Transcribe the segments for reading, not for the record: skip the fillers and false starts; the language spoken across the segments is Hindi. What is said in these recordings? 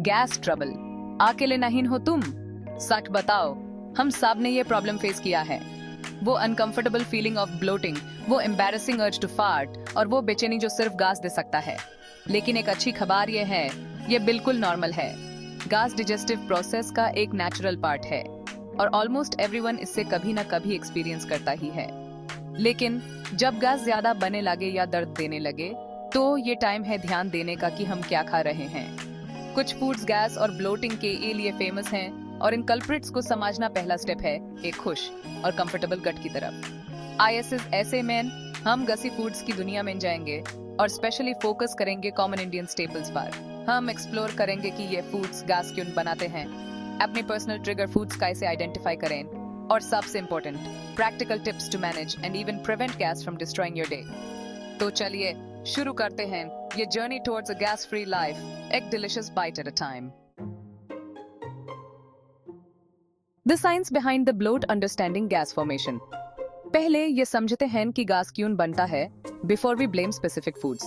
गैस ट्रबल, अकेले नहीं हो तुम। सच बताओ, हम सब ने ये प्रॉब्लम फेस किया है। वो अनकंफर्टेबल फीलिंग ऑफ ब्लोटिंग, वो एम्बैरेसिंग अर्ज टू फार्ट और वो बेचैनी जो सिर्फ गैस दे सकता है। लेकिन एक अच्छी खबर ये है, ये बिल्कुल नॉर्मल है। गैस डिजेस्टिव प्रोसेस का एक नेचुरल पार्ट है और ऑलमोस्ट एवरीवन इससे कभी ना कभी एक्सपीरियंस करता ही है। लेकिन जब गैस ज्यादा बनने लगे या दर्द देने लगे, तो ये टाइम है ध्यान देने का कि हम क्या खा रहे हैं। कुछ फूड्स गैस और ब्लोटिंग के लिए फेमस हैं और इन कल्प्रिट्स को समझना पहला स्टेप है एक खुश और कंफर्टेबल गट की तरफ। आईएसएस ऐसे में हम गसी फूड्स की दुनिया में जाएंगे और स्पेशली फोकस करेंगे कॉमन इंडियन स्टेपल्स पर। हम एक्सप्लोर करेंगे कि ये फूड्स गैस क्यों बनाते हैं, अपने पर्सनल ट्रिगर फूड्स कैसे आइडेंटिफाई करें और सबसे important practical tips to manage and even prevent gas from destroying your day. तो चलिए शुरू करते हैं ये journey towards a gas free life, एक delicious bite at a time. The science behind the bloat, understanding gas formation. पहले ये समझते हैं कि गैस क्यों बनता है before we blame specific foods.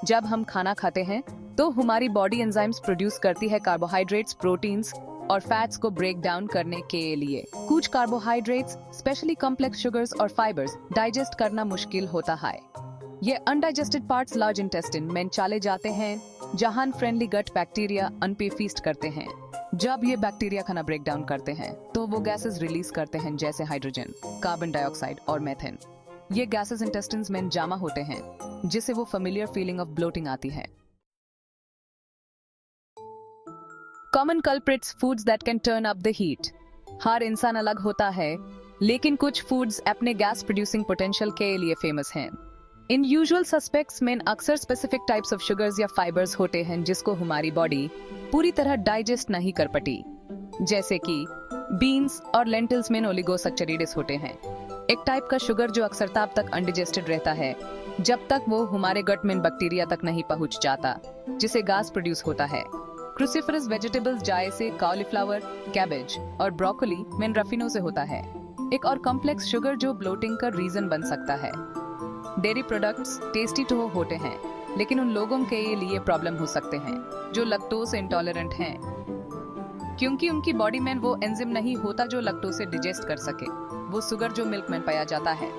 जब हम खाना खाते हैं तो हमारी बॉडी एंजाइम्स प्रोड्यूस करती है कार्बोहाइड्रेट्स, प्रोटीन्स और फैट्स को ब्रेक डाउन करने के लिए। कुछ कार्बोहाइड्रेट्स, स्पेशली कॉम्प्लेक्स शुगर्स और फाइबर्स, डाइजेस्ट करना मुश्किल होता है। ये अनडाइजेस्टेड पार्ट्स लार्ज इंटेस्टाइन में चले जाते हैं, जहां फ्रेंडली गट बैक्टीरिया अन पे फीस्ट करते हैं। जब ये बैक्टीरिया खाना ब्रेक डाउन करते हैं तो वो गैसेस रिलीज करते हैं, जैसे हाइड्रोजन, कार्बन डाइऑक्साइड और मेथेन। ये गैसेस इंटेस्टाइन्स में जमा होते हैं, जिससे वो फेमिलियर फीलिंग ऑफ ब्लोटिंग आती है। Common culprits, foods that can turn up the heat. हर इंसान अलग होता है, लेकिन कुछ फूड्स अपने गैस प्रोड्यूसिंग पोटेंशियल के लिए फेमस हैं। इन यूजुअल सस्पेक्ट्स में अक्सर स्पेसिफिक टाइप्स ऑफ शुगर्स या फाइबर्स होते हैं जिसको हमारी बॉडी पूरी तरह डाइजेस्ट नहीं कर पाती, जैसे कि बीन्स और लेंटिल्स में ओलिगोसैचेरिड्स होते हैं, एक टाइप का शुगर जो अक्सर तब तक अनडाइजेस्टेड रहता है जब तक वो हमारे गट में बैक्टीरिया तक नहीं पहुंच जाता, जिसे गैस प्रोड्यूस होता है। क्रूसिफरस वेजिटेबल्स जैसे कॉलीफ्लावर, कैबेज और ब्रोकोली में रफिनो से होता है, एक और कॉम्प्लेक्स शुगर जो ब्लोटिंग का रीजन बन सकता है। डेयरी प्रोडक्ट्स टेस्टी तो होते हैं, लेकिन उन लोगों के लिए प्रॉब्लम हो सकते हैं जो लैक्टोज इंटॉलरेंट हैं, क्योंकि उनकी बॉडी में वो एंजाइम नहीं होता जो लैक्टोज से डिजेस्ट कर सके, वो शुगर जो मिल्क में पाया जाता है।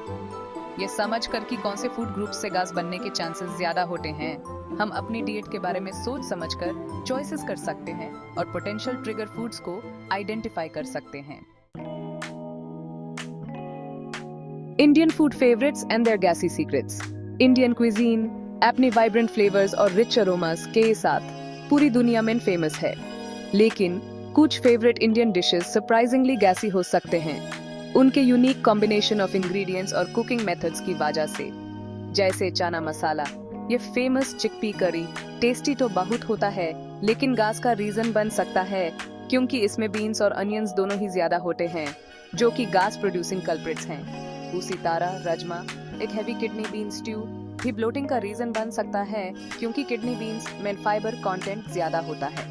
ये समझ कर कि कौन से फूड ग्रुप से गैस बनने के चांसेस ज्यादा होते हैं, हम अपनी डाइट के बारे में सोच समझकर चॉइसेस कर सकते हैं और पोटेंशियल ट्रिगर फूड्स को आइडेंटिफाई कर सकते हैं। Indian food favourites and their gassy secrets. Indian cuisine अपने वाइब्रेंट फ्लेवर्स और रिच अरोमास के साथ पूरी दुनिया में फेमस है, लेकिन कुछ favourite Indian dishes surprisingly gassy हो सकते हैं, उनके यूनिक कॉम्बिनेशन ऑफ इंग्रेडिएंट्स और कुकिंग मेथड्स की वजह से। जैसे चना मसाला, ये फेमस चिकपी करी टेस्टी तो बहुत होता है, लेकिन गैस का रीजन बन सकता है क्योंकि इसमें बीन्स और अनियंस दोनों ही ज्यादा होते हैं, जो कि गैस प्रोड्यूसिंग कल्प्रिट्स हैं। उसी तरह राजमा, एक हैवी किडनी बीन स्ट्यू, भी ब्लोटिंग का रीजन बन सकता है क्योंकि किडनी बीन्स में फाइबर कंटेंट ज्यादा होता है।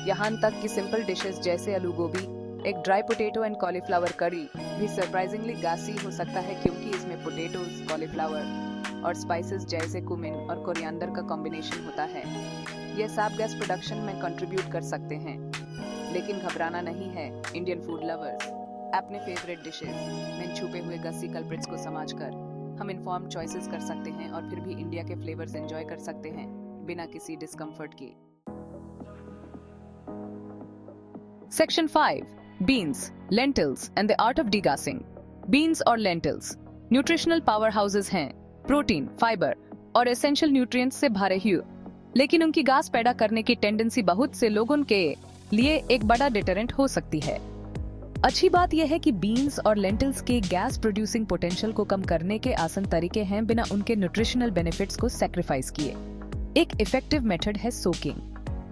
यहाँ तक कि सिंपल डिशेस जैसे आलू गोभी, एक ड्राई पोटैटो एंड कॉलीफ्लावर करी भी सरप्राइजिंगली गैसी हो सकता है क्योंकि इसमें पोटैटोज, कॉलीफ्लावर और स्पाइसेस जैसे कुमिन और कोरिएंडर का कॉम्बिनेशन होता है। ये सब गैस प्रोडक्शन में कंट्रीब्यूट कर सकते हैं, लेकिन घबराना नहीं है इंडियन फूड लवर्स। अपने फेवरेट डिशेस में छुपे हुए गैसी कल्प्रिट्स को समझकर हम इन्फॉर्म्ड चॉइसेस कर सकते हैं और फिर भी इंडिया के फ्लेवर्स एंजॉय कर सकते हैं बिना किसी डिस्कम्फर्ट के। Section 5, beans, lentils and the art of degassing. Beans और लेंटिल्स न्यूट्रिशनल पावर हाउसेस हैं, प्रोटीन, फाइबर और एसेंशियल न्यूट्रिएंट्स से भरे हुए, लेकिन उनकी गैस पैदा करने की टेंडेंसी बहुत से लोगों के लिए एक बड़ा डिटरेंट हो सकती है। अच्छी बात यह है कि बीन्स और लेंटिल्स के गैस प्रोड्यूसिंग पोटेंशियल को कम करने के आसान तरीके हैं बिना उनके न्यूट्रिशनल बेनिफिट्स को सैक्रिफाइस किए। एक इफेक्टिव मेथड है सोकिंग।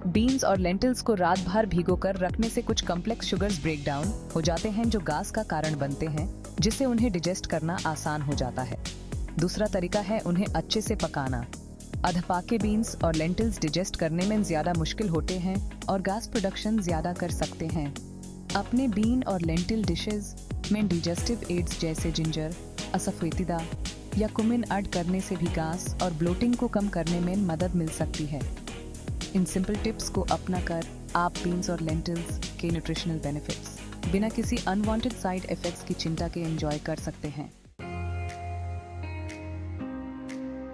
बीन्स और लेंटिल्स को रात भर भिगोकर रखने से कुछ कॉम्प्लेक्स शुगर्स ब्रेक डाउन हो जाते हैं जो गैस का कारण बनते हैं, जिससे उन्हें डिजेस्ट करना आसान हो जाता है। दूसरा तरीका है उन्हें अच्छे से पकाना। अधपाके बीन्स और लेंटिल्स डिजेस्ट करने में ज्यादा मुश्किल होते हैं और गैस प्रोडक्शन ज्यादा कर सकते हैं। अपने बीन और लेंटिल डिशेस में डिजेस्टिव एड्स जैसे जिंजर, असफेतिदा या कुमिन ऐड करने से भी गैस और ब्लोटिंग को कम करने में मदद मिल सकती है। इन सिंपल टिप्स को अपना कर आप बीन्स और लेंटिल्स के न्यूट्रिशनल बेनिफिट्स बिना किसी अनवांटेड साइड इफेक्ट्स की चिंता के एंजॉय कर सकते हैं।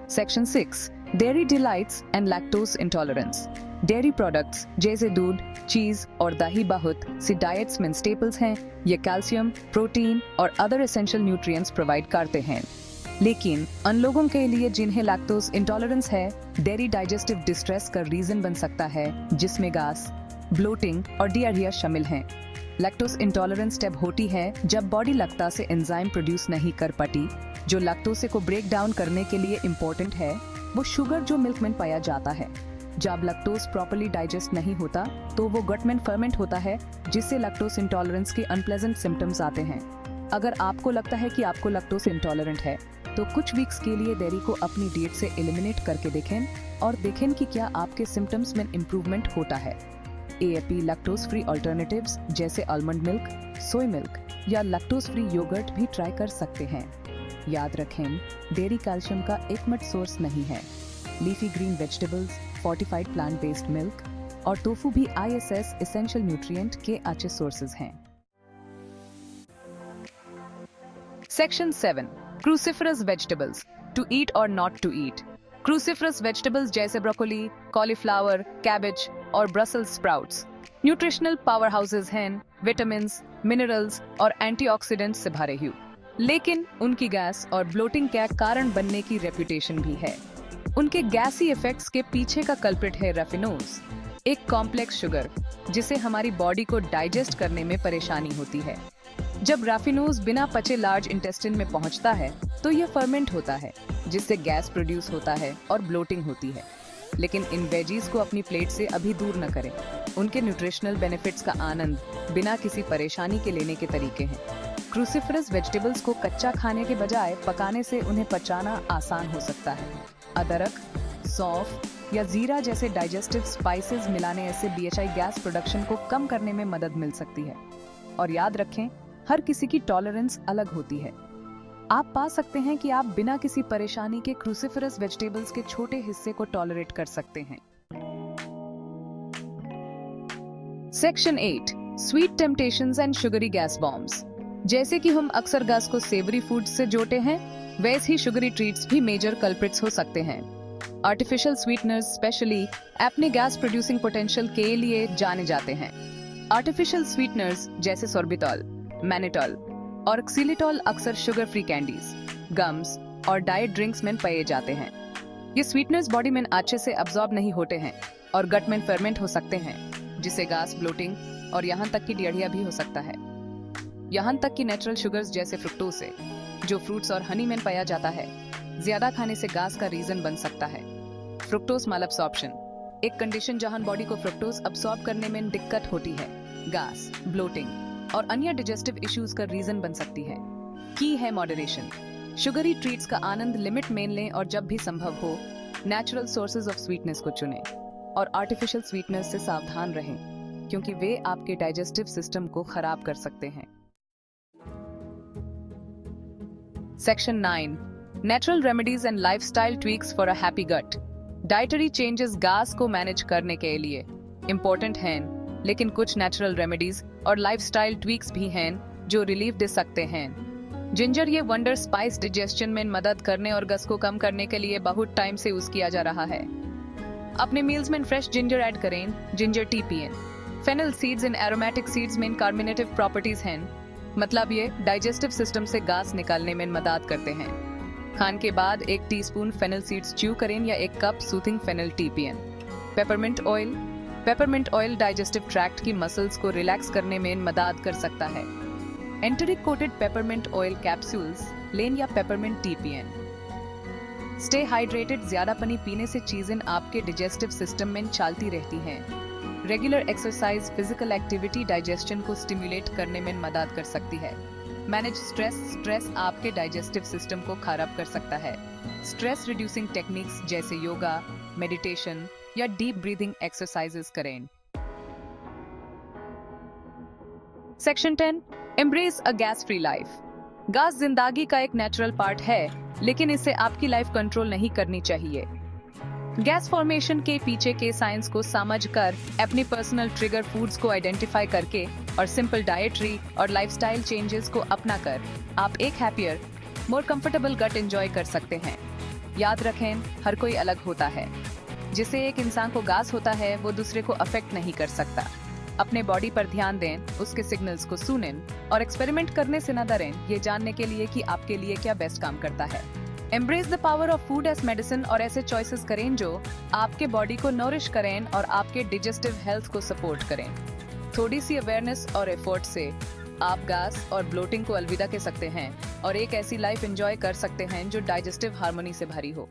Section 6 dairy delights and lactose intolerance. Dairy products जैसे दूध, चीज और दही बहुत सी डाइट्स में स्टेपल्स हैं। ये कैल्शियम, प्रोटीन और अदर एसेंशियल न्यूट्रिएंट्स प्रोवाइड करते हैं। लेकिन उन लोगों के लिए जिन्हें लैक्टोज इंटॉलरेंस है, डेयरी डाइजेस्टिव डिस्ट्रेस का रीजन बन सकता है, जिसमें गैस, ब्लोटिंग और डियारिया शामिल हैं। लैक्टोज इंटॉलरेंस तब होती है जब बॉडी लैक्टोज से एंजाइम प्रोड्यूस नहीं कर पाती, जो लैक्टोज को ब्रेक डाउन करने के लिए इम्पोर्टेंट है। वो शुगर जो मिल्क में पाया जाता है। जब लैक्टोज प्रॉपर्ली डाइजेस्ट नहीं होता तो वो गट में फर्मेंट होता है, जिससे लैक्टोज इंटॉलरेंस के अनप्लेजेंट सिम्टम्स आते हैं। अगर आपको लगता है कि आपको लैक्टोज इंटॉलरेंट है तो कुछ वीक्स के लिए डेयरी को अपनी डाइट से एलिमिनेट करके देखें और देखें कि क्या आपके सिम्टम्स में इम्प्रूवमेंट होता है। एएपी लैक्टोज फ्री अल्टरनेटिव्स जैसे आलमंड मिल्क, सोय मिल्क या लैक्टोज फ्री योगर्ट भी ट्राई कर सकते हैं। याद रखें, डेयरी कैल्शियम का एकमात्र सोर्स नहीं है। Leafy green vegetables, fortified plant based milk और टोफू भी आईएसएस एसेंशियल न्यूट्रिएंट के अच्छे सोर्सेज हैं। Section 7 cruciferous vegetables to eat और not to eat. Cruciferous vegetables जैसे ब्रोकोली, कॉलीफ्लावर, कैबेज और Brussels sprouts nutritional powerhouses हैं, विटामिन, मिनरल्स और एंटीऑक्सीडेंट्स से भरे हुए। लेकिन उनकी गैस और ब्लोटिंग के कारण बनने की रेपुटेशन भी है। उनके गैसी इफेक्ट्स के पीछे का कल्प्रिट है रैफिनोज, एक कॉम्प्लेक्स शुगर जिसे हमारी बॉडी को डाइजेस्ट करने में परेशानी होती है। जब रैफिनोज बिना पचे लार्ज इंटेस्टाइन में पहुंचता है तो यह फर्मेंट होता है, जिससे गैस प्रोड्यूस होता है और ब्लोटिंग होती है। लेकिन इन वेजीज को अपनी प्लेट से अभी दूर न करें। उनके न्यूट्रिशनल बेनिफिट्स का आनंद बिना किसी परेशानी के लेने के तरीके हैं। क्रूसिफरस वेजिटेबल्स को कच्चा खाने के बजाय पकाने से उन्हें पचाना आसान हो सकता है। अदरक, सौंफ या जीरा जैसे डाइजेस्टिव स्पाइसेस मिलाने से बीएचआई गैस प्रोडक्शन को कम करने में मदद मिल सकती है। और याद रखें, हर किसी की टॉलरेंस अलग होती है। आप पा सकते हैं कि आप बिना किसी परेशानी के क्रूसिफरस वेजिटेबल्स के छोटे हिस्से को टॉलरेट कर सकते हैं। Section 8 sweet temptations and sugary gas bombs. जैसे कि हम अक्सर गैस को सेवरी फूड्स से जोड़ते हैं, वैसे ही शुगरी ट्रीट्स भी मेजर कल्प्रिट्स हो सकते हैं। आर्टिफिशियल स्वीटनर्स स्पेशली अपने गैस प्रोड्यूसिंग पोटेंशियल के लिए जाने जाते हैं। आर्टिफिशियल स्वीटनर्स जैसे सोर्बिटॉल, मैनिटॉल और क्सिलिटॉल अक्सर शुगर फ्री कैंडीज, गम्स और डाइट ड्रिंक्स में पाए जाते हैं। ये स्वीटनर्स बॉडी में अच्छे से अब्सॉर्ब नहीं होते हैं और गट में फर्मेंट हो सकते हैं, जिससे गैस, ब्लोटिंग और यहाँ तक कि डियारिया भी हो सकता है। यहाँ तक कि नेचुरल शुगर्स जैसे फ्रुक्टोज से, जो फ्रूट्स और हनी में पाया जाता है, ज्यादा खाने से गैस का रीजन बन सकता है। फ्रुक्टोज माल अब्सॉर्प्शन, एक कंडीशन जहां बॉडी को फ्रुक्टोज अब्सॉर्ब करने में दिक्कत होती है, गैस, ब्लोटिंग और अन्य डाइजेस्टिव इश्यूज का रीजन बन सकती है। की है मॉडरेशन। शुगरी ट्रीट्स का आनंद लिमिट में लें और जब भी संभव हो नेचुरल सोर्सेज ऑफ स्वीटनेस को चुनें और आर्टिफिशियल स्वीटनेस से सावधान रहें, क्योंकि वे आपके डाइजेस्टिव सिस्टम को खराब कर सकते हैं। Section 9 natural remedies and lifestyle tweaks for a happy gut. Dietary changes gas को मैनेज करने के लिए इम्पोर्टेंट हैं, लेकिन कुछ नेचुरल रेमेडीज और लाइफस्टाइल ट्वीक्स भी हैं जो रिलीफ दे सकते हैं। जिंजर ये वंडर स्पाइस डाइजेशन में मदद करने और गैस को कम करने के लिए बहुत टाइम से यूज किया जा रहा है। अपने मील्स में फ्रेश जिंजर ऐड करें। जिंजर टी पिएं। फेनल सीड्स इन एरोमेटिक सीड्स में कार्मिनेटिव प्रॉपर्टीज हैं, मतलब ये डाइजेस्टिव सिस्टम से गैस निकालने में मदद करते हैं। खान के बाद 1 टीस्पून फेनल सीड्स च्यू करें या 1 कप सूथिंग फेनल टी पिएं। Peppermint oil. Peppermint oil digestive tract की मसल्स को रिलैक्स करने में मदद कर सकता है। Enteric coated peppermint oil capsules लें या पेपरमिंट टी पिएं। Stay hydrated. ज्यादा पानी पीने से चीजें आपके डाइजेस्टिव सिस्टम में चलती रहती हैं। Regular exercise, physical activity digestion को स्टिमुलेट करने में मदद कर सकती है। Manage stress. स्ट्रेस आपके डाइजेस्टिव सिस्टम को खराब कर सकता है। स्ट्रेस रिड्यूसिंग टेक्निक्स जैसे योगा, मेडिटेशन या डीप ब्रीदिंग एक्सरसाइजेस करें। सेक्शन 10 एम्ब्रेस अ गैस फ्री लाइफ। गैस जिंदगी का एक नेचुरल पार्ट है, लेकिन इसे आपकी लाइफ कंट्रोल नहीं करनी चाहिए। गैस फॉर्मेशन के पीछे के साइंस को समझकर अपने पर्सनल ट्रिगर फूड्स को आइडेंटिफाई करके और सिंपल डाइटरी और लाइफस्टाइल चेंजेस को अपनाकर आप एक हैप्पियर, मोर कंफर्टेबल गट एंजॉय कर सकते हैं। याद रखें, हर कोई अलग होता है। जिसे एक इंसान को गैस होता है वो दूसरे को अफेक्ट नहीं कर सकता। अपने बॉडी पर ध्यान दें, उसके सिग्नल्स को सुनें और एक्सपेरिमेंट करने से न डरें, ये जानने के लिए कि आपके लिए क्या बेस्ट काम करता है। Embrace the power of food as medicine और ऐसे चॉइसेस करें जो आपके बॉडी को नरिश करें और आपके डिजेस्टिव हेल्थ को सपोर्ट करें। थोड़ी सी अवेयरनेस और एफर्ट से आप गैस और ब्लोटिंग को अलविदा कह सकते हैं और एक ऐसी लाइफ एंजॉय कर सकते हैं जो डाइजेस्टिव हार्मोनी से भरी हो।